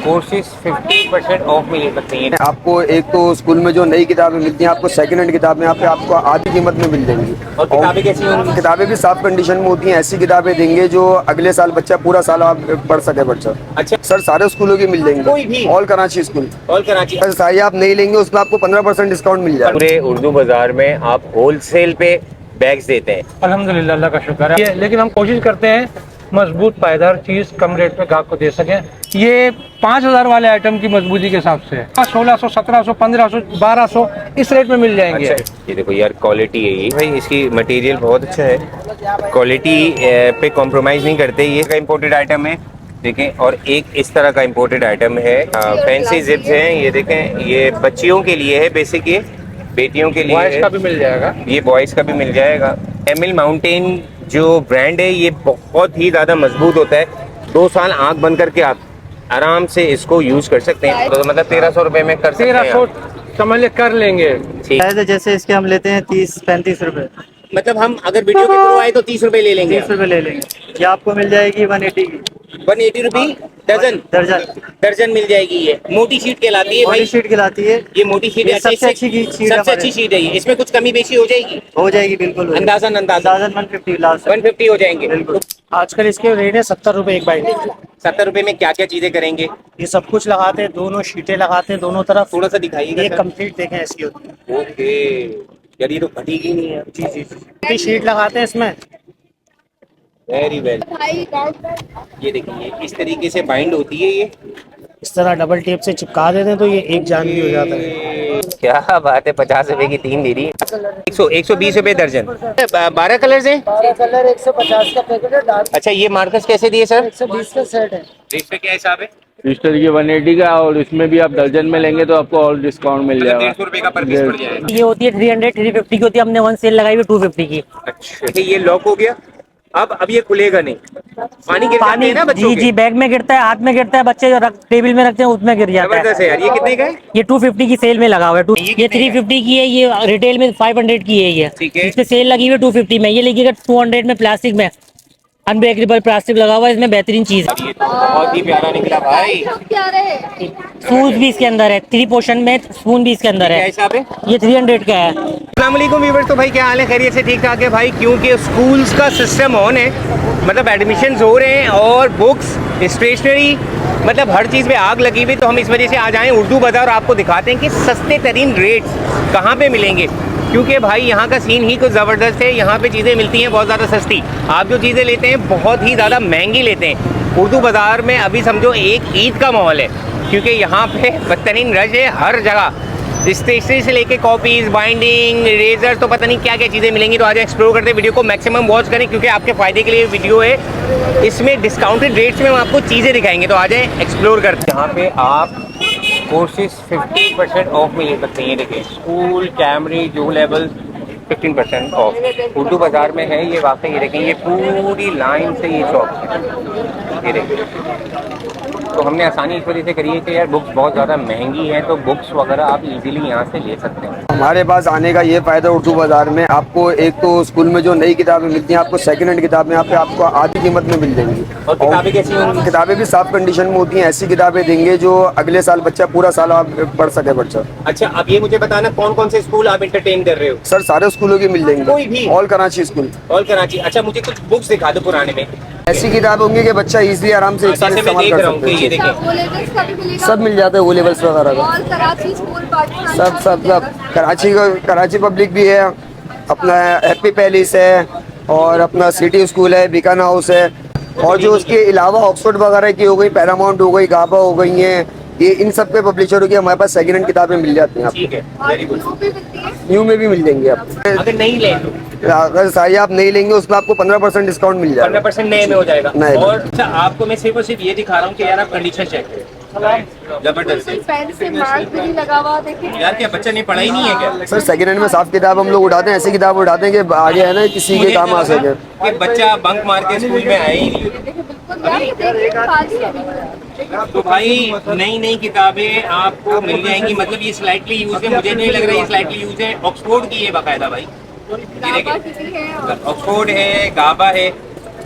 Courses 50% of में ले सकते हैं। आपको एक तो स्कूल में जो नई किताबें मिलती हैं, आपको सेकंड हैंड किताबें यहाँ पे आपको आधी कीमत में मिल जाएंगी। और किताबें कैसी होंगी? किताबें भी साफ कंडीशन में होती हैं। ऐसी किताबें देंगे जो अगले साल बच्चा पूरा साल आप पढ़ सके बच्चा। अच्छा सर सारे स्कूलों की मिल जाएंगी, कोई भी? All Karachi school. All Karachi. Sir सारी आप नहीं लेंगे उसमें आपको 15% डिस्काउंट मिल जाएगा। पूरे उर्दू बाजार में आप होलसेल पे बैग्स देते हैं? अल्हम्दुलिल्लाह, अल्लाह का शुक्र है। लेकिन हम कोशिश करते हैं मजबूत पायदार चीज़ कम रेट पे ग्राहक को दे सकें। ये 5000 वाले आइटम की मजबूती के हिसाब से 1600, 1700, 1500, 1200 इस रेट में मिल जाएंगे। अच्छा, ये देखो यार क्वालिटी है ये भाई, इसकी मटेरियल बहुत अच्छा है, क्वालिटी पे कॉम्प्रोमाइज़ नहीं करते। ये का इम्पोर्टेड आइटम है देखें, और एक इस तरह का इम्पोर्टेड आइटम है। फैंसी जिप्स हैं ये देखें, ये बच्चियों के लिए है बेसिक, ये बेटियों के लिए बॉयज का भी मिल जाएगा, ये बॉयज़ का भी मिल जाएगा। एमिल माउंटेन जो ब्रांड है ये बहुत ही ज़्यादा मजबूत होता है। 2 साल आँख बंद करके आप आराम से इसको यूज़ कर सकते हैं। तो मतलब 1300 रुपये में कर सकते हैं 1300 समझ ले कर लेंगे। ठीक है। जैसे इसके हम लेते हैं 30-35 रुपए। मतलब हम अगर वीडियो के थ्रू आए तो 30 रुपये ले लेंगे। 30 रुपए ले लेंगे। ये आपको मिल जाएगी 180 की। 180 रुपये दर्जन? दर्जन। दर्जन मिल जाएगी। ये मोटी शीट कहलाती है भाई, बड़ी शीट खिलाती है। ये मोटी शीट है, सबसे अच्छी शीट सबसे अच्छी शीट है ये। इसमें कुछ कमी बेशी हो जाएगी? हो जाएगी बिल्कुल। अंदाजन 150 लास्ट 150 हो जाएंगे। बिल्कुल। आजकल इसके रेट है 70 रुपए एक बाइट। 70 रुपये में क्या क्या चीजें करेंगे? ये सब कुछ लगाते हैं, दोनों शीटें लगाते हैं दोनों तरफ। थोड़ा सा दिखाइएगा ये सर। कंप्लीट देखें ऐसी होती है। ओके यार, ये तो फटेगी नहीं है। जी जी जी, शीट लगाते हैं इसमें। Very well. ये देखिए इस तरीके से बाइंड होती है ये, इस तरह डबल टेप से चिपका देते हैं तो ये एक जान भी हो जाता है। क्या बात है, 50 रुपए की 3 दे रही है। 120 रुपए दर्जन। 12 कलर्स हैं? कलर 150 का पैकेट है। डार्क अच्छा, ये मार्कर्स कैसे दिए सर? 120 का सेट है। रेट पे क्या हिसाब है? क्रिस्टल ये 180 का, और इसमें भी आप दर्जन में लेंगे तो आपको और डिस्काउंट मिल जाएगा। 150 रुपए का पर पीस पड़ जाएगा। ये होती है 300, 350 की होती है। हमने 1 सेल लगाई हुई 250 की। अच्छा, देखिए ये लॉक हो गया। अब ये खुलेगा नहीं, पानी गिर जाते हैं ना बच्चों जी के। जी, बैग में गिरता है, हाथ में गिरता है, बच्चे जो टेबल में रखते हैं उसमें गिर जाता जबरदस्त है। है यार। ये कितने का है? ये 250 की सेल में लगा हुआ है। ये ये 350 की है, ये रिटेल में 500 की है। ये ठीक है। इस पे सेल लगी हुई है 250 में। ये लीजिएगा 200 में प्लास्टिक में, अनब्रेकेबल प्लास्टिक लगा हुआ है इसमें। बेहतरीन चीज है। ये तो बहुत ही प्यारा निकला भाई। स्पून भी इसके अंदर है, 3 पोर्शन में स्पून भी इसके अंदर क्या है। हिसाब है? ये 300 का है। अस्सलाम वालेकुम व्यूअर्स। तो भाई क्या हाल है, खैरियत से ठीक ठाक है भाई? क्योंकि स्कूल्स का सिस्टम ऑन है, मतलब एडमिशन्स हो रहे हैं और बुक्स, स्टेशनरी, मतलब हर चीज़ पे आग लगी हुई। तो हम इस वजह से आज आए उर्दू बाज़ार, आपको दिखाते हैं कि सस्ते तरीन रेट्स कहाँ पे मिलेंगे। क्योंकि भाई यहाँ का सीन ही कुछ ज़बरदस्त है। यहाँ पे चीज़ें मिलती हैं बहुत ज़्यादा सस्ती, आप जो चीज़ें लेते हैं बहुत ही ज़्यादा महंगी लेते हैं। उर्दू बाज़ार में अभी समझो एक ईद का माहौल है, क्योंकि यहाँ पे बदतरीन रश है हर जगह। स्टेशनरी से लेके कॉपीज़, बाइंडिंग, इरेजर, तो पता नहीं क्या क्या चीज़ें मिलेंगी। तो आज एक्सप्लोर करते हैं, वीडियो को मैक्सिमम वॉच करें क्योंकि आपके फ़ायदे के लिए वीडियो है। इसमें डिस्काउंटेड रेट्स में हम आपको चीज़ें दिखाएंगे, तो आ जाए एक्सप्लोर करते हैं। यहाँ पे आप कोर्सेज 50% ऑफ में ले सकते हैं। ये देखिए, स्कूल, कैमरी, जो लेवल 15% ऑफ उर्दू बाज़ार में है ये। वाकई ये देखें, ये पूरी लाइन से ये शॉप है। ये देखिए, तो हमने आसानी इस वजह से करी है कि यार बुक्स बहुत ज़्यादा महंगी हैं, तो बुक्स वगैरह आप इजीली यहाँ से ले सकते हैं। हमारे पास आने का ये फायदा उर्दू बाजार में, आपको एक तो स्कूल में जो नई किताबें मिलती हैं, आपको सेकंड हैंड किताबें यहाँ पे आपको आधी कीमत में मिल जाएंगी। और किताबें कैसी होंगी? किताबें भी साफ कंडीशन में होती हैं। ऐसी किताबें देंगे जो अगले साल बच्चा पूरा साल आप पढ़ सके बच्चा। अच्छा, अब ये मुझे बताना कौन कौन से स्कूल आप एंटरटेन कर रहे हो? सर सारे स्कूलों की मिल कोई जाएंगी, भी? All Karachi school. All Karachi. अच्छा, मुझे कुछ बुक्स दिखा दो पुराने में। ऐसी किताब होंगी कि बच्चा इजीली आराम से एक साल जैसे मैं इस्तेमाल देख कर रहा हूँ सकते कि ये हैं। देखें, सब मिल जाता है, वो लेवल्स वगैरह का सब सब सब। कराची पब्लिक भी है, अपना हैप्पी पैलेस है, और अपना सिटी स्कूल है, बीकाना हाउस है, और जो उसके अलावा ऑक्सफोर्ड वगैरह की हो गई, पैरामाउंट हो गई, गाबा हो गई हैं, ये इन सब के पब्लिशरों की हमारे पास सेकंड हैंड किताबें मिल जाती हैं। ठीक है, वेरी गुड। न्यू में भी मिल जाएंगी आपको। अगर नहीं ले तो अगर सारी आप नहीं लेंगे उसमें आपको 15% डिस्काउंट मिल जाएगा। 15% नए में हो जाएगा। नए में। और अच्छा, आपको मैं सिर्फ और सिर्फ ये दिखा रहा हूँ कि यार आप कंडीशन चेक करें, जबरदस्त है। पेन से मार्क भी नहीं लगा हुआ, देखिए। यार क्या बच्चा ने पढ़ाई नहीं है क्या? सर सेकंड हैंड में साफ किताब हम लोग उठाते हैं, ऐसी किताब उठाते हैं कि आगे है ना किसी के काम आ सके। कि बच्चा बंक मार के स्कूल में आए ही नहीं। देखिए बिल्कुल यार, ये देखिए खाली है बिल्कुल। तो भाई नई नई किताबें आपको मिल जाएंगी। मतलब ये स्लाइटली यूज है, मुझे नहीं लग रहा है ये स्लाइटली यूज है। ऑक्सफोर्ड की है बाकायदा भाई, ये गाबा की भी है देखिए, और ऑक्सफोर्ड है, गाबा है,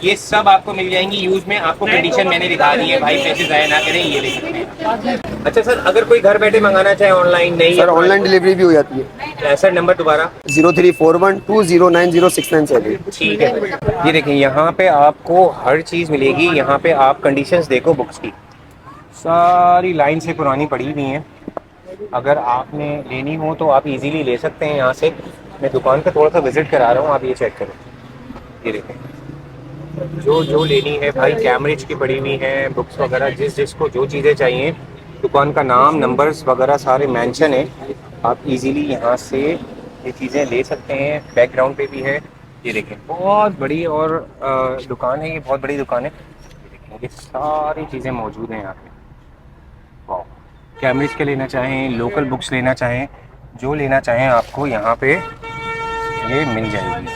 ये सब आपको मिल जाएंगी यूज में। आपको कंडीशन मैंने दिखा दी है भाई, पैसे ज़ाया ना करें, ये देख सकते हैं। अच्छा सर, अगर कोई घर बैठे मंगाना चाहे ऑनलाइन नहीं सर ऑनलाइन डिलीवरी भी हो जाती है। सर नंबर दोबारा। 0341209067। ठीक है, ये देखिए यहाँ पे आपको हर चीज़ मिलेगी। यहाँ पे आप कंडीशंस देखो बुक्स की, सारी लाइन से पुरानी पड़ी हुई हैं। अगर आपने लेनी हो तो आप इजीली ले सकते हैं यहाँ से। मैं दुकान पे थोड़ा सा विजिट करा रहा हूँ, आप ये चेक करें। ये देखें, जो लेनी है भाई, कैमरेज की पड़ी हुई हैं बुक्स वगैरह, जिसको जो चीज़ें चाहिए। दुकान का नाम, नंबर्स वगैरह सारे मेंशन है। आप इजीली यहाँ से ये चीज़ें ले सकते हैं। बैकग्राउंड पे भी है, ये देखें बहुत बड़ी और दुकान है, ये बहुत बड़ी दुकान है। ये देखें, ये सारी चीज़ें मौजूद हैं यहाँ पे। वाह, कैमरेज के लेना चाहें, लोकल बुक्स लेना चाहें, जो लेना चाहें आपको यहाँ पे ये मिल जाएगी।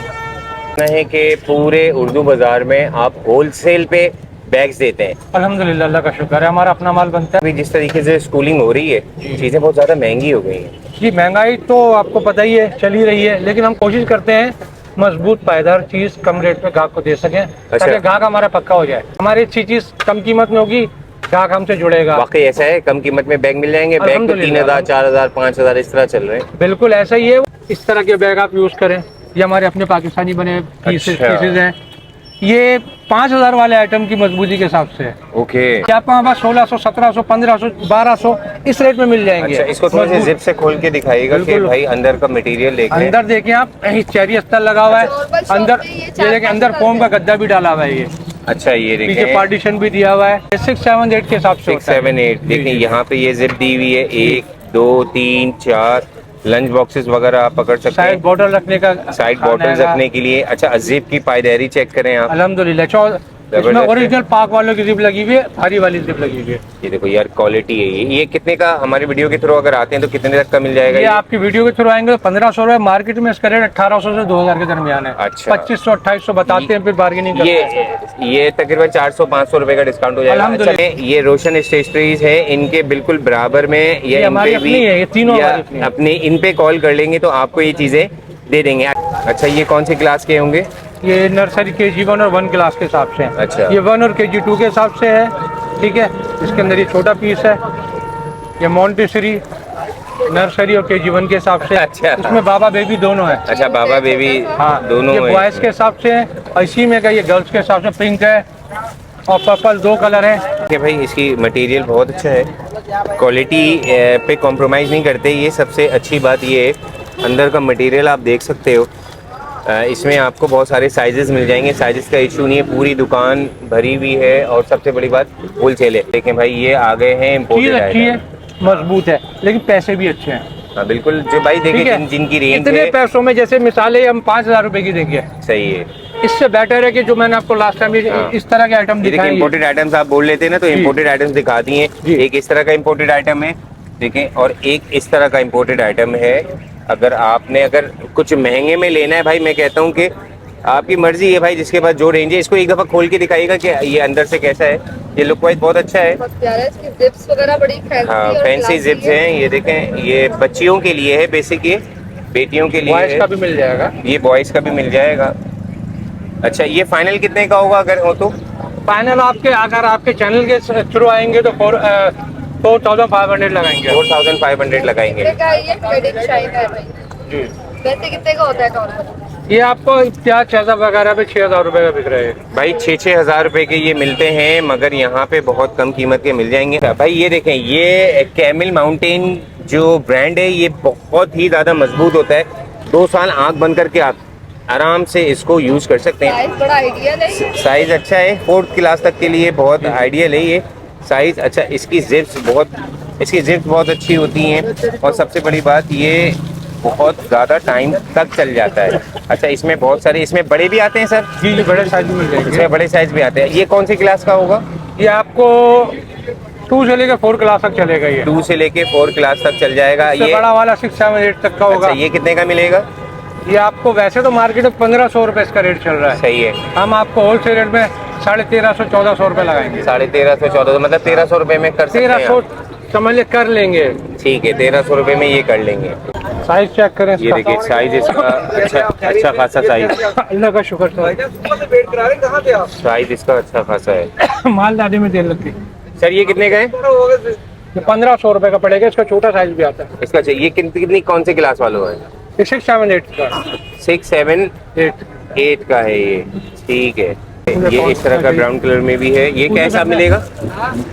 है कि पूरे उर्दू बाज़ार में आप होलसेल पे बैग्स देते हैं। अल्हम्दुलिल्लाह, अल्लाह का शुक्र है, हमारा अपना माल बनता है। अभी जिस तरीके से स्कूलिंग हो रही है, चीज़ें बहुत ज़्यादा महंगी हो गई हैं। जी महंगाई तो आपको पता ही है, चल ही रही है, लेकिन हम कोशिश करते हैं मजबूत पायदार चीज़ कम रेट पे ग्राहक को दे सकें, ताकि ग्राहक हमारा पक्का हो जाए। हमारी अच्छी चीज़ कम कीमत में होगी, ग्राहक हमसे जुड़ेगा। वाकई ऐसा है, कम कीमत में बैग मिल जाएंगे। बैग तो 3000, 4000, 5000 इस तरह चल रहे हैं। बिल्कुल ऐसा ही है। इस तरह के बैग आप यूज़ करें, ये हमारे अपने पाकिस्तानी बने पीसेज हैं। ये 5000 वाले आइटम की मजबूती के हिसाब से है। ओके, ये आपको हमारे पास 1600, 1700, 1500, 1200 इस रेट में मिल जाएंगे। अच्छा, इसको थोड़ा सा जिप से खोल के दिखाइएगा कि भाई अंदर का मटेरियल देखें। अंदर देखिए आप, चेरी अस्तर लगा हुआ है अंदर, ये देखिए अंदर फोम का गद्दा भी डाला हुआ है। ये अच्छा, ये पीछे देखिए पार्टीशन भी दिया हुआ है। 6, 7, 8 के हिसाब से 6, 7, 8 देखिए यहाँ पे ये जिप दी हुई है। 1, 2, 3, 4 लंच बॉक्सेस वगैरह आप पकड़ सकते साइड हैं, बॉटल रखने का, साइड बॉटल रखने के लिए। अच्छा, जिप की पायदारी चेक करें आप। अल्हम्दुलिल्लाह, इसमें ओरिजिनल पाक वालों की जिप लगी हुई है, भारी वाली जिप लगी हुई है। ये देखो यार, क्वालिटी है ये कितने का हमारी वीडियो के थ्रू अगर आते हैं तो कितने तक का मिल जाएगा? ये आपकी वीडियो के थ्रू आएंगे तो 1500 रुपए, मार्केट में इसका रेट 1800 से 2000 के दरमियान है। अच्छा। 2500, 2800 बताते हैं, फिर बार्गेनिंग करते हैं। ये तकरीबन 400-500 रुपए का डिस्काउंट हो जाएगा। अल्हम्दुलिल्लाह। अच्छा, ये रोशन स्टेशनरीज है, इनके बिल्कुल बराबर में ये हमारी अपनी है, ये तीनों हमारी अपनी है। अपने इन पे कॉल कर लेंगे तो आपको ये चीजें दे देंगे। अच्छा, ये कौन सी क्लास के होंगे? ये नर्सरी KG1 और 1 क्लास के हिसाब से है। अच्छा। ये 1 और KG2 के हिसाब से है, ठीक है। इसके अंदर ये छोटा पीस है, ये मॉन्टेसरी नर्सरी और KG1 के हिसाब से। अच्छा। इसमें बाबा बेबी दोनों है। अच्छा, बाबा बेबी हाँ, दोनों ये हैं। बॉयज के हिसाब से है, और इसी में का ये गर्ल्स के हिसाब से पिंक है और पर्पल, 2 कलर है। कि भाई इसकी मटेरियल बहुत अच्छा है, क्वालिटी पे कॉम्प्रोमाइज़ नहीं करते। ये सबसे अच्छी बात ये है। अंदर का मटेरियल आप देख सकते हो, इसमें आपको बहुत सारे साइजेस मिल जाएंगे। साइजेस का इशू नहीं है, पूरी दुकान भरी हुई है। और सबसे बड़ी बात होलसेल है। देखें भाई, ये आ गए हैं चीज़ इम्पोर्टेड अच्छी है, आइटम। मजबूत है, लेकिन पैसे भी अच्छे हैं। हाँ बिल्कुल, जो भाई ठीक देखिए है? जिनकी रेंज इतने है, पैसों में जैसे मिसालें हम 5000 रुपए की देंगे, सही है। इससे बेटर है कि जो मैंने आपको लास्ट टाइम हाँ। इस तरह के आइटम ये देखिए, दिखाए। इम्पोर्टेड आइटम्स आप बोल लेते हैं ना, तो जी। इम्पोर्टेड आइटम्स दिखा दिए। जी। एक इस तरह का इम्पोर्टेड आइटम है, देखें, और एक इस तरह का इम्पोर्टेड आइटम है। अगर कुछ महंगे में लेना है भाई, मैं कहता हूँ कि आपकी मर्जी है भाई, जिसके पास जो रेंज है। इसको एक दफ़ा खोल के दिखाइएगा कि ये अंदर से कैसा है। ये लुक वाइज बहुत अच्छा है। बहुत प्यारा है, इसकी जिप्स वगैरह बड़ी फैंसी हाँ, और फैंसी क्लासी जिप्स हैं। ये देखें, ये बच्चियों के लिए है बेसिक, ये बेटियों के लिए बॉयज है। का भी मिल जाएगा। ये बॉयज़ का भी मिल जाएगा। अच्छा, ये फाइनल कितने का होगा अगर हो तो? फाइनल अगर आपके चैनल के थ्रू आएंगे तो 4500 लगाएंगे। 4500 लगाएंगे। कितने का ये वेडिंग शाइन है भाई? जी, वैसे कितने का होता है काउंटर? ये आपको इम्तियाज शहजाद वगैरह पे 6000 रुपए का बिक रहा है। भाई 6-6 हज़ार रुपए के ये मिलते हैं, मगर यहाँ पे बहुत कम कीमत के मिल जाएंगे। भाई ये देखें, ये कैमल माउंटेन जो ब्रांड है, ये बहुत ही ज़्यादा मजबूत होता है। 2 साल आँख बंद करके आप आराम से इसको यूज़ कर सकते हैं। साइज बड़ा आइडियल है। साइज़ अच्छा है, 4th क्लास तक के लिए बहुत आइडियल है ये साइज़। अच्छा, इसकी जिप्स बहुत अच्छी होती हैं, और सबसे बड़ी बात ये बहुत ज़्यादा टाइम तक चल जाता है। अच्छा, इसमें बहुत सारे, इसमें बड़े भी आते हैं सर? जी, बड़े साइज मिल जाएंगे। इसमें बड़े साइज भी आते हैं। ये कौन सी क्लास का होगा? ये आपको 2 से लेकर 4 क्लास तक चलेगा। ये 2 से लेके 4 क्लास तक चल जाएगा। इससे ये बड़ा वाला 6, 7, 8 तक का होगा। अच्छा, ये कितने का मिलेगा? ये आपको वैसे तो मार्केट में 1500 रुपए इसका रेट चल रहा है। सही है। हम आपको होलसेल रेट में 1350-1400 रुपए लगाएंगे। 1350-1400, मतलब 1300 रुपए में कर सकते हैं 1300 आप। समझ ले कर लेंगे। ठीक है, 1300 रुपए में ये कर लेंगे। साइज चेक करें ये इसका। देखिए साइज इसका अच्छा खासा साइज, अल्लाह का शुक्र साइज इसका अच्छा खासा है। सर। माल दादी में तेल लगती। सर ये कितने का है? ये 1500 रुपए का पड़ेगा, इसका छोटा साइज भी आता है। इसका चाहिए कितनी कौन से क्लास वालों है? ये 6, 7, 8 का 6, 7, 8 8 का है ये, ठीक है। ये इस तरह का ब्राउन कलर में भी है, ये क्या हिसाब मिलेगा?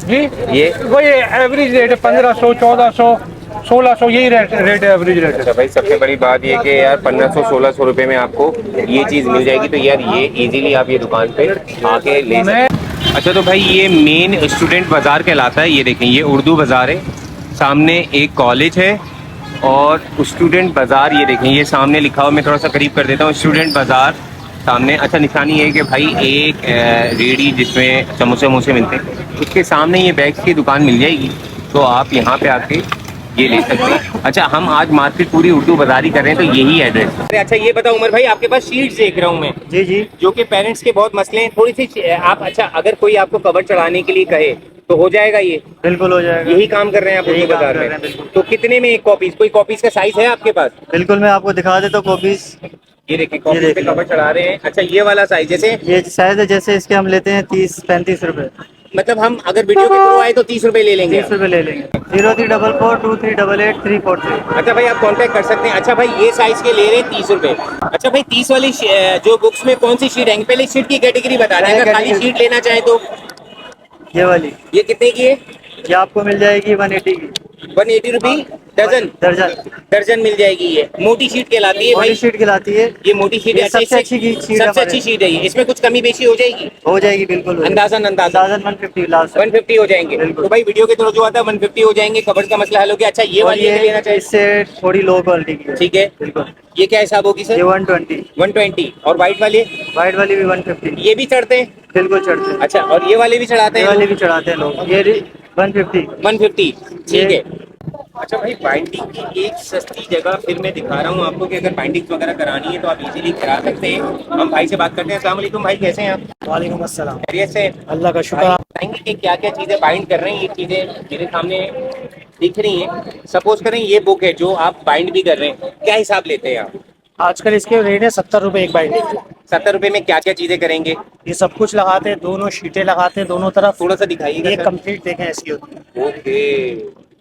जी। ये वही एवरेज रेट है 1500, 1400, 1600, यही रेट है, एवरेज रेट है। अच्छा भाई, सबसे बड़ी बात ये कि यार 1500-1600 रुपए में आपको ये चीज़ मिल जाएगी, तो यार ये इजीली आप ये दुकान पे आके ले सकते हैं। अच्छा तो भाई ये मेन स्टूडेंट बाज़ार कहलाता है, ये देखें ये उर्दू बाज़ार है, सामने एक कॉलेज है और स्टूडेंट बाज़ार, ये देखें ये सामने लिखा हुआ, मैं थोड़ा सा करीब कर देता हूँ, स्टूडेंट बाज़ार सामने। अच्छा निशानी ये है कि भाई एक रेडी जिसमें समोसे वमोसे मिलते हैं, उसके सामने ये बैग्स की दुकान मिल जाएगी, तो आप यहाँ पे आके ये ले सकते हैं। अच्छा हम आज मार्केट पूरी उर्दू बाज़ार ही कर रहे हैं, तो यही एड्रेस है। अच्छा ये बताओ उमर भाई, आपके पास शीट्स देख रहा हूँ मैं, जी जी, जो कि पेरेंट्स के बहुत मसले हैं, थोड़ी सी आप, अच्छा अगर कोई आपको कवर चढ़ाने के लिए कहे तो हो जाएगा ये? बिल्कुल हो जाएगा। यही काम कर रहे हैं आप यही उर्दू काम बाज़ार कर रहे हैं, में? बिल्कुल। तो कितने में एक कॉपीज, कोई कॉपीज का साइज है आपके पास? बिल्कुल मैं आपको दिखा देता हूँ कॉपीज। ये देखिए कॉपीज पे देखिए। कवर चढ़ा रहे हैं। अच्छा ये वाला साइज, जैसे ये शायद है, जैसे इसके हम लेते हैं 30-35 रुपए। मतलब हम अगर वीडियो के थ्रू आए तो 30 रुपए ले लेंगे? 30 रुपए ले लेंगे। 034423888343। अच्छा भाई आप कांटेक्ट कर सकते हैं। अच्छा भाई ये साइज के ले रहे हैं 30 रुपए। अच्छा भाई 30 वाली जो बुक्स में कौन सी शीट है, पहले शीट की कैटेगरी बता दें, अगर खाली शीट लेना चाहे तो? ये वाली, ये कितने की है? ये आपको मिल जाएगी 180 की 180 रुपी दर्जन? दर्जन। दर्जन मिल जाएगी। ये मोटी शीट कहलाती है मोटी भाई, शीट कहलाती है। ये मोटी शीट ये है। सबसे अच्छी शीट है सबसे हमारे। अच्छी शीट है ये, इसमें कुछ कमी बेशी हो जाएगी? हो जाएगी बिल्कुल। अंदाजन 150 लास्ट। 150 हो जाएंगे। बिल्कुल। तो भाई वीडियो के थ्रू जो आता है 150 हो जाएंगे, कवर का मसला हल हो गया। अच्छा ये वाली ये लेना चाहिए? इससे थोड़ी लो क्वालिटी की है। ठीक है, बिल्कुल। ये क्या हिसाब होगी सर? ये 120। 120। और व्हाइट वाले? व्हाइट वाली भी 150। ये भी चढ़ते हैं? बिल्कुल चढ़ते हैं। अच्छा और ये वाले भी चढ़ाते ये हैं? वाली भी चढ़ाते हैं लोग। ये 150। 150, ठीक ये- है। अच्छा भाई बाइंडिंग की एक सस्ती जगह फिर मैं दिखा रहा हूँ आपको कि अगर बाइंडिंग वगैरह करानी है तो आप इजीली करा सकते हैं। हम भाई से बात करते हैं। अस्सलाम वालेकुम भाई, कैसे हैं आप? वालेकुम अस्सलाम। खैरियत से? अल्लाह का शुक्र। बताएंगे कि क्या क्या चीज़ें बाइंड कर रहे हैं? ये चीज़ें मेरे सामने दिख रही हैं। सपोज करें ये बुक है जो आप बाइंड भी कर रहे हैं, क्या हिसाब लेते हैं आप? आजकल इसके रेट है 70 रुपए एक बाइंडिंग। 70 रुपए में क्या क्या चीज़ें करेंगे? ये सब कुछ लगाते हैं, दोनों शीटें लगाते हैं दोनों तरफ। थोड़ा सा दिखाइएगा ये सर। कंप्लीट देखें ऐसी होती है। ओके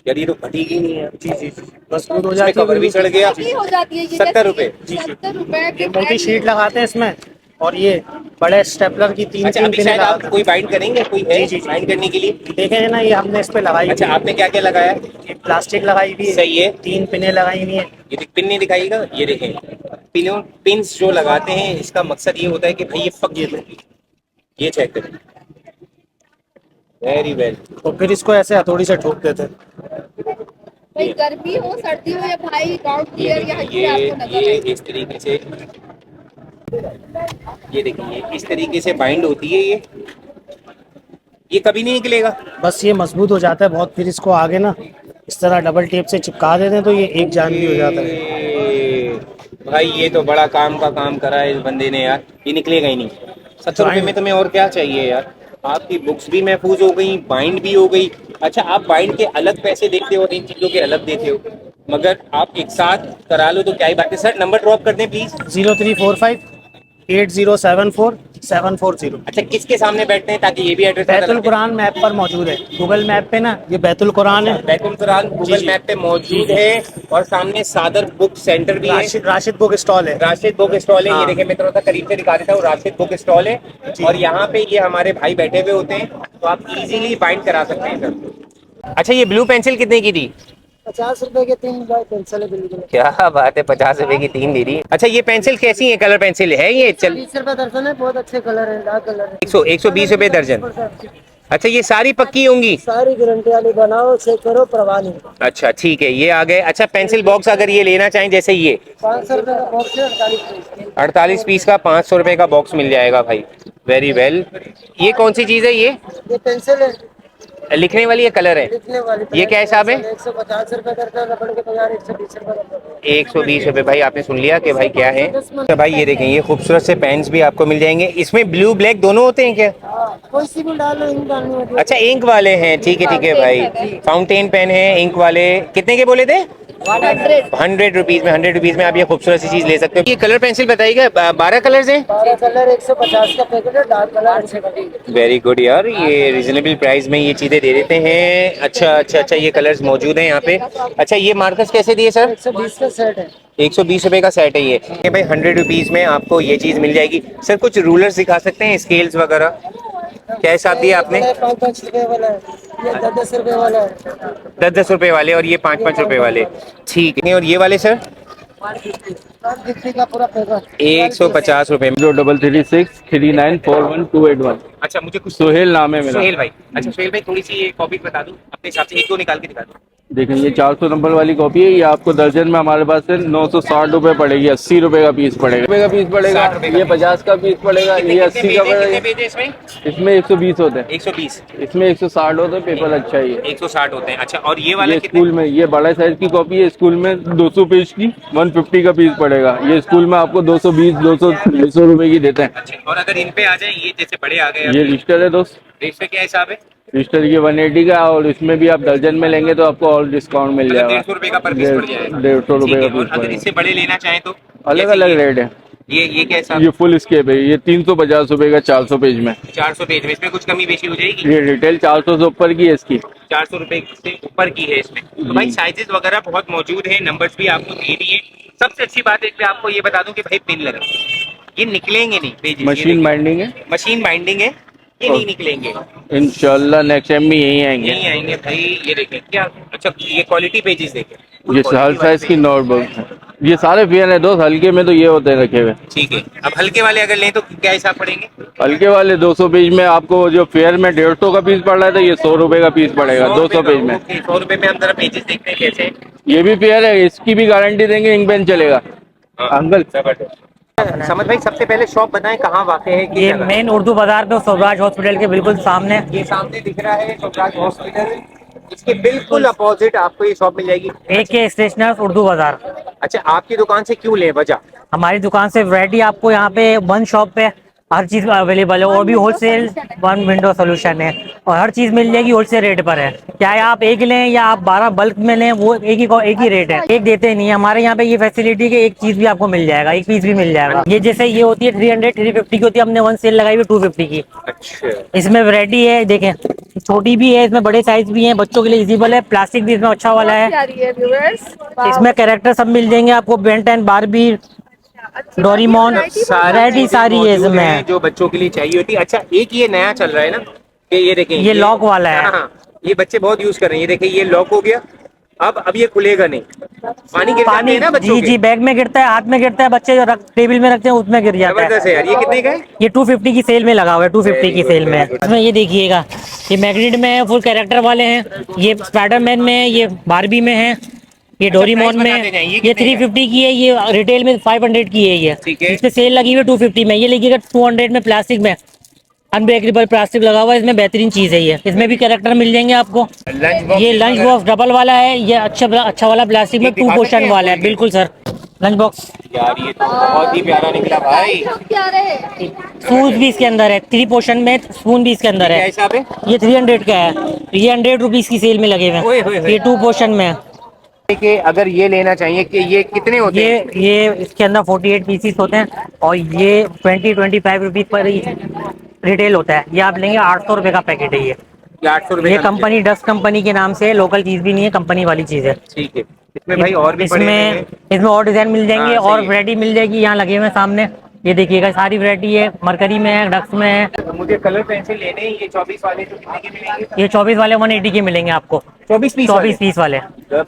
यार ये तो फटेगी नहीं है। जी जी जी, मजबूत हो इसमें जाती है। कवर भी चढ़ गया। की हो जाती है ये 70 रुपए? जी जी। 70 रुपए ये मोटी शीट लगाते हैं इसमें, और ये बड़े स्टेपलर की तीन अच्छा तीन अभी पिने शायद आप लगाते कोई बाइंड करेंगे, कोई है जी, जी, जी। बाइंड करने के लिए? हैं। देखे हैं ना, ये हमने इस पे लगाई अच्छा हुई है। आपने क्या क्या लगाया? ये प्लास्टिक लगाई हुई है। सही है। 3 पिने लगाई हुई है। ये पिन नहीं दिखाइएगा, ये देखें पिन्स जो लगाते हैं इसका मकसद ये होता है कि भाई ये पक जाए। ये चेक करें, वेरी वेल। तो फिर इसको ऐसे हथौड़ी से ठोक देते हैं। भाई गर्मी हो सर्दी हो या भाई गाउन क्लियर यहाँ से आपको नजर ये आएगी। इस तरीके से, ये देखिए इस तरीके से बाइंड होती है ये कभी नहीं निकलेगा। बस ये मजबूत हो जाता है बहुत, फिर इसको आगे ना इस तरह डबल टेप से चिपका देते हैं तो ये एक जान भी हो जाता है। भाई ये तो बड़ा काम का काम करा है इस बंदे ने यार, ये निकलेगा ही नहीं। 70 रुपए में तुम्हें और क्या चाहिए यार? आपकी बुक्स भी महफूज हो गई, बाइंड भी हो गई। अच्छा आप बाइंड के अलग पैसे देते हो और इन चीज़ों के अलग देते हो, मगर आप एक साथ करा लो तो क्या ही बात है। सर नंबर ड्रॉप कर दें प्लीज। 0345-8074-740। अच्छा किसके सामने बैठते हैं ताकि ये भी एड्रेस? बैतुल कुरान मैप पर मौजूद है, गूगल मैप पे ना ये बैतुल कुरान है। बैतुल कुरान गूगल मैप पे मौजूद है और सामने सादर बुक सेंटर भी है। राशिद बुक स्टॉल है। राशिद बुक स्टॉल है। ये हाँ। देखिए मैं थोड़ा सा करीब से दिखा देता हूँ, राशिद बुक स्टॉल है और यहाँ पे ये हमारे भाई बैठे हुए होते हैं, तो आप इजीली बाइंड करा सकते हैं सर। अच्छा ये ब्लू पेंसिल कितने की थी? 50 रुपए के 3 पेंसिल है बिल्कुल। क्या बात है, 50 रुपए की 3 दे दी। अच्छा ये पेंसिल कैसी है? कलर पेंसिल है ये? चल 20 रुपए दर्जन है, बहुत अच्छे कलर है, डार्क कलर है। 120 रुपए दर्जन। अच्छा ये सारी पक्की होंगी? सारी गारंटी वाली, बनाओ चेक करो, परवाह नहीं। अच्छा ठीक है, ये आ गए। अच्छा पेंसिल बॉक्स अगर ये लेना चाहें जैसे ये 500 रुपए का बॉक्स है, 48 48 पीस का 500 रुपए का बॉक्स मिल जाएगा भाई। Very well. ये कौन सी चीज़ है? ये पेंसिल है लिखने वाली है, कलर है? लिखने वाली। ये क्या हिसाब है? 150 रुपए दर्जन, रबड़ के तैयार 120 रुपए। 120 रुपए। भाई आपने सुन लिया कि भाई क्या है। तो भाई ये देखें ये खूबसूरत से पेन्स भी आपको मिल जाएंगे। इसमें ब्लू ब्लैक दोनों होते हैं क्या? कोई सी भी डालो, इंक डालनी है। अच्छा इंक वाले हैं, ठीक है भाई। फाउंटेन पेन है इंक वाले। कितने के बोले थे? 100 100 रुपीज़ में, 100 रुपीज़ में आप ये खूबसूरत सी चीज़ ले सकते हो। ये कलर पेंसिल बताइएगा, 12 कलर्स हैं। कलर 150 का पैकेट है, डार्क कलर अच्छे का। वेरी गुड यार, ये रिजनेबल प्राइस में ये चीज़ें दे देते हैं। अच्छा, ये कलर्स मौजूद हैं यहाँ पे। अच्छा, ये मार्कर्स कैसे दिए सर? 120 का सेट है। 120 रुपए का सेट है ये भाई। 100 रुपीज़ में आपको ये चीज़ मिल जाएगी। सर कुछ रूलर्स दिखा सकते हैं, स्केल्स वगैरह क्या हिसाब दिया आपने? 5-5 रुपए वाला है, ये 10-10 रुपए वाला है। 10-10 रुपए वाले और ये 5-5 रुपए वाले, ठीक है। और ये वाले सर? 150 का पूरा पैकेट। 150 रुपए में। 0363941281। अच्छा, मुझे कुछ सोहेल नाम है मेरा। सोहेल भाई। अच्छा सोहेल भाई, थोड़ी सी ये कॉपी बता दूं अपने हिसाब से, एक दो निकाल के दिखा दो। देखें ये 400 नंबर वाली कॉपी है, ये आपको दर्जन में हमारे पास से 960 रुपए पड़ेगी। 80 रुपए का पीस पड़ेगा, 60 रुपए का। ये 50 का पीस पड़ेगा, ये 80 का पड़ेगा। पेज है इसमें? इसमें 120 होते हैं। 120। इसमें 160 होते हैं, पेपर अच्छा है ये। 160 होते हैं। अच्छा, और ये वाला ये कितने? स्कूल में ये बड़ा साइज की कॉपी है, स्कूल में 200 पेज की 150 का पीस पड़ेगा। ये स्कूल में आपको 220 200 रुपए की देते हैं। अच्छा, और अगर इन पे आ जाए, ये जैसे बड़े आ गए, ये रजिस्टर है दोस्त, रेट पे क्या हिसाब है? रजिस्टर ये 180 का, और इसमें भी आप दर्जन में लेंगे तो आपको और डिस्काउंट मिल जाएगा। 150 रुपए का पर पीस पड़ जाएगा। 150 रुपए का और पीस अगर पड़ेगा। इससे बड़े लेना चाहें तो अलग जैसे अलग रेट है। ये क्या हिसाब? ये फुल स्केप है, ये 350 रुपए का 400 पेज में। 400 पेज में, इसमें कुछ कमी बेशी हो जाएगी? ये रिटेल 400 से ऊपर की है इसकी। 400 रुपए से ऊपर की है इसमें। तो भाई साइजेस वगैरह बहुत मौजूद हैं, नंबर्स भी आपको दे दिए। सबसे अच्छी बात है आपको ये बता दूं कि भाई पिन लगा, ये निकलेंगे नहीं पेजेस। मशीन बाइंडिंग है, मशीन बाइंडिंग है, ये नहीं निकलेंगे इंशाल्लाह नेक्स्ट टाइम भी यही आएंगे। नहीं आएंगे भाई। ये देखें क्या अच्छा, ये क्वालिटी पेजेस देखें, ये हर साइज की नोटबुक है, ये सारे फेयर है दोस्त। हल्के में तो ये होते हैं रखे हुए। ठीक है। अब हल्के वाले अगर लें तो क्या हिसाब पड़ेंगे? हल्के वाले 200 पेज में आपको जो फेयर में 150 का पीस पड़ रहा है, तो ये 100 रुपए का पीस पड़ेगा 200 पेज में। 100 रुपए में हम जरा पेजेस देखते हैं कैसे। ये भी फेयर है, इसकी भी गारंटी देंगे, इंक पेन चलेगा। अंकल समझ भाई, सबसे पहले शॉप बताएं कहाँ वाक़ है? कि ये मेन उर्दू बाजार पे स्वराज हॉस्पिटल के बिल्कुल सामने। ये सामने दिख रहा है स्वराज हॉस्पिटल, इसके बिल्कुल अपोजिट आपको ये शॉप मिल जाएगी। AK स्टेशनर्स उर्दू बाजार। अच्छा, आपकी दुकान से क्यों लें, वजह? हमारी दुकान से वैरायटी आपको यहाँ पे वन शॉप पे हर चीज अवेलेबल है, और भी होलसेल वन विंडो सोल्यूशन है, और हर चीज मिल जाएगी होलसेल रेट पर है। चाहे आप एक लें या आप 12 बल्क में लें, वो एक ही रेट है, एक देते नहीं है। हमारे यहाँ पे ये फैसिलिटी के एक चीज भी आपको मिल जाएगा, एक पीस भी मिल जाएगा। ये जैसे ये होती है 300-350 की होती है, हमने वन सेल लगाई हुई 250 की। अच्छा, इसमें वैरायटी है, देखें छोटी भी है, इसमें बड़े साइज भी है, बच्चों के लिए इजिबल है। प्लास्टिक भी इसमें अच्छा वाला है। इसमें कैरेक्टर सब मिल जाएंगे आपको, बेन 10, बारबी, डोरीमोन, वैरायटी सारी है इसमें, जो बच्चों के लिए चाहिए होती है। अच्छा, एक ये नया चल रहा है ना, कि ये देखें, ये लॉक वाला है। हाँ, ये बच्चे बहुत यूज कर रहे हैं। ये देखिए, ये लॉक हो गया, अब ये खुलेगा नहीं। पानी गिर जाते हैं ना बच्चों जी के। जी, बैग में गिरता है, हाथ में गिरता है, बच्चे जो टेबल में रखते हैं उसमें गिर जाता जबरदस्त है। है यार। ये कितने का है? ये 250 की सेल में लगा हुआ है, 250 की सेल में। इसमें ये देखिएगा, ये मैग्नेट में है, फुल कैरेक्टर वाले हैं। ये स्पाइडरमैन में है, ये बारबी में है, ये डोरीमोन में बताते जाएं, ये ये कितने का है? 350 की है, ये रिटेल में 500 की है। ये ठीक है। इस पे सेल लगी हुई है 250 में। ये लीजिएगा 200 में, प्लास्टिक में, अनब्रेकेबल प्लास्टिक लगा हुआ है इसमें, बेहतरीन चीज है ये। इसमें भी कैरेक्टर मिल जाएंगे आपको। लंच बॉक्स, ये लंच बॉक्स डबल वाला है, ये अच्छा वाला प्लास्टिक में, 2 पोर्शन वाला है। बिल्कुल सर, लंच बॉक्स। यार ये तो बहुत ही प्यारा निकला भाई। क्या रहे? स्पून भी इसके अंदर है, 3 पोर्शन में स्पून भी इसके अंदर क्या है। हिसाब है? ये 300 का है, ये 100 रुपीज की सेल में लगे हुए ओए होए हैं। होए। ये 2 पोर्शन में है। कि अगर ये लेना चाहिए कि ये कितने होते हैं? ये इसके अंदर 48 पीसीस होते हैं, और ये 20-25 रुपीज पर रिटेल होता है। ये आप लेंगे 800 रुपए का पैकेट है ये। 800 रुपए ये का कंपनी डस्ट कंपनी के नाम से, लोकल चीज भी नहीं है, कंपनी वाली चीज है। ठीक है। इसमें भाई और भी बड़े हैं। इसमें और डिजाइन मिल जाएंगे, हाँ, और सही है। वैरायटी मिल जाएगी। यहाँ लगे हुए हैं सामने, ये देखिएगा सारी वैरायटी है। मरकरी में है, डक्स में है। तो मुझे कलर पेंसिल लेने हैं, ये 24 वाले तो कितने के मिलेंगे? ये 24 वाले 180 के मिलेंगे आपको। 24 पीस 24 पीस वाले।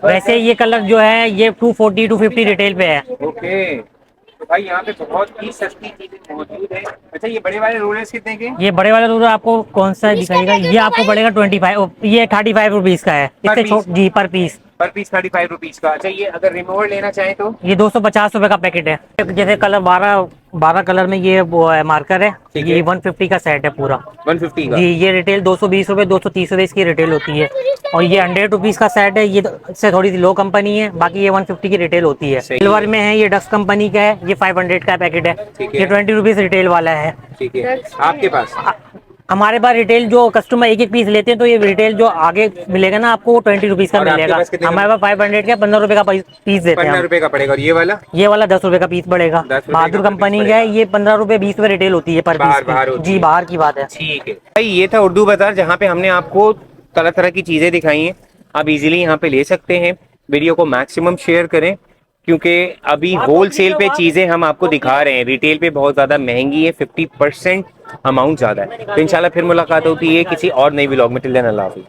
वैसे ये कलर जो है ये 240-250 रिटेल पे है। ओके। तो भाई यहाँ पे बहुत ही सस्ती चीजें मौजूद है। अच्छा, ये बड़े वाले रोलर्स कितने के? ये बड़े वाला रूलर आपको कौन सा दिखाएगा? ये आपको पड़ेगा 25, ये 35 रुपीज का है। इससे जी पर पीस 35 रुपीज का। अच्छा, ये अगर रिमूवर लेना चाहे तो? ये 250 रुपए का पैकेट है। जैसे कलर 12 कलर में ये वो है, मार्कर है। ठीक ये है। 150 का सेट है पूरा। 150 का? जी, ये रिटेल 220 रुपए 230 रुपए इसकी रिटेल होती है, और ये 100 रुपीज का सेट है। ये इससे थोड़ी सी लो कंपनी है, बाकी ये 150 की रिटेल होती है। सही है। सिल्वर में है, ये डक्स कंपनी का है, ये 500 का पैकेट है। ठीक है। ये 20 रुपीज रिटेल वाला है। ठीक है। आपके पास? हमारे पास रिटेल जो कस्टमर एक एक पीस लेते हैं तो ये रिटेल जो आगे मिलेगा ना आपको वो 20 रुपीज का और आपके मिलेगा। पास कितने का हमारे पास 500 का 15 रुपए का पीस देते हैं 15 हम। रुपए का पड़ेगा। और ये वाला 10 रुपए का पीस पड़ेगा। 10 रुपए बहादुर का कंपनी पीस का है, ये 15 रुपए 20 रुपए रिटेल होती है पर बाहर पीस होती जी, है। बाहर की बात है। ठीक है भाई, ये था उर्दू बाजार जहाँ पे हमने आपको तरह तरह की चीजें दिखाई हैं। आप इजीली यहाँ पे ले सकते हैं। वीडियो को मैक्सिमम शेयर करें क्योंकि अभी होलसेल पे चीजें हम आपको दिखा रहे हैं, रिटेल पे बहुत ज्यादा महंगी है, 50% अमाउंट ज्यादा है। तो इंशाल्लाह फिर मुलाकात होती है किसी और नई व्लॉग में। टिल देन अल्लाह हाफिज़।